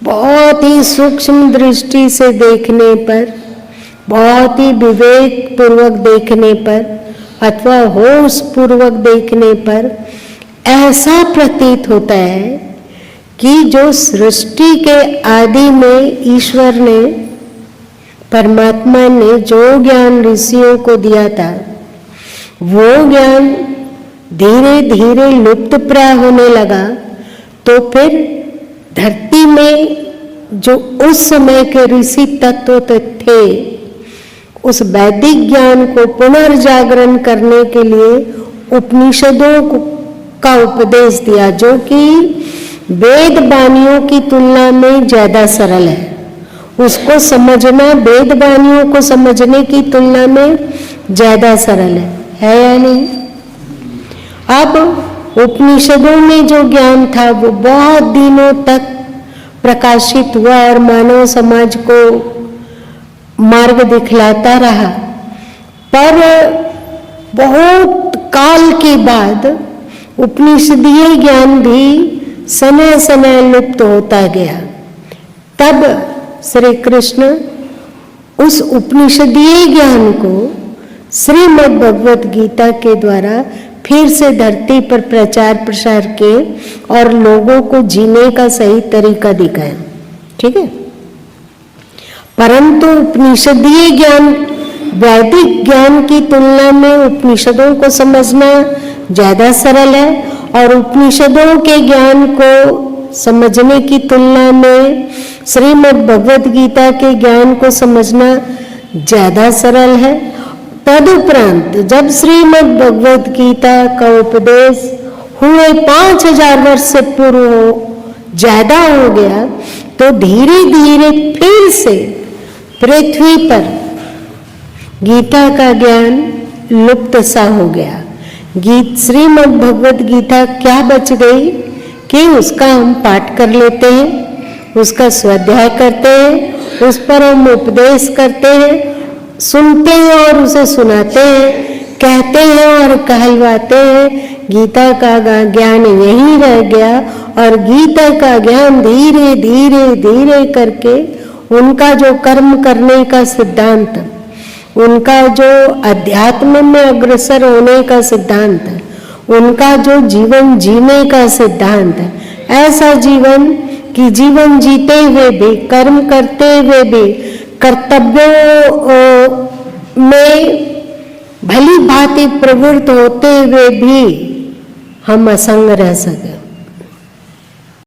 बहुत ही सूक्ष्म दृष्टि से देखने पर, बहुत ही विवेक पूर्वक देखने पर अथवा होश पूर्वक देखने पर ऐसा प्रतीत होता है कि जो सृष्टि के आदि में ईश्वर ने, परमात्मा ने जो ज्ञान ऋषियों को दिया था, वो ज्ञान धीरे धीरे लुप्त प्राय होने लगा। तो फिर धरती में जो उस समय के ऋषि तत्व थे, उस वैदिक ज्ञान को पुनर्जागरण करने के लिए उपनिषदों का उपदेश दिया, जो कि वेद वाणियों की तुलना में ज्यादा सरल है। उसको समझना वेद वाणियों को समझने की तुलना में ज्यादा सरल है या नहीं? अब उपनिषदों में जो ज्ञान था वो बहुत दिनों तक प्रकाशित हुआ और मानव समाज को मार्ग दिखलाता रहा, पर बहुत काल के बाद उपनिषदीय ज्ञान भी समय समय लुप्त होता गया। तब श्री कृष्ण उस उपनिषदीय ज्ञान को श्रीमद् भगवत गीता के द्वारा फिर से धरती पर प्रचार प्रसार किए और लोगों को जीने का सही तरीका दिखाया। ठीक है, परंतु उपनिषदीय ज्ञान वैदिक ज्ञान की तुलना में उपनिषदों को समझना ज्यादा सरल है और उपनिषदों के ज्ञान को समझने की तुलना में श्रीमद् भगवत गीता के ज्ञान को समझना ज्यादा सरल है। तदुपरांत जब श्रीमद् भगवत गीता का उपदेश हुए 5000 वर्ष से पूर्व ज्यादा हो गया, तो धीरे धीरे फिर से पृथ्वी पर गीता का ज्ञान लुप्त सा हो गया। श्रीमद् भगवत गीता क्या बच गई कि उसका हम पाठ कर लेते हैं, उसका स्वाध्याय करते हैं, उस पर हम उपदेश करते हैं, सुनते हैं और उसे सुनाते हैं, कहते हैं और कहलवाते हैं। गीता का ज्ञान यही रह गया और गीता का ज्ञान धीरे धीरे धीरे करके उनका जो कर्म करने का सिद्धांत, उनका जो अध्यात्म में अग्रसर होने का सिद्धांत, उनका जो जीवन जीने का सिद्धांत, ऐसा जीवन कि जीवन जीते हुए भी, कर्म करते हुए भी, कर्तव्यों में भली भांति प्रवृत्त होते हुए भी हम असंग रह सके।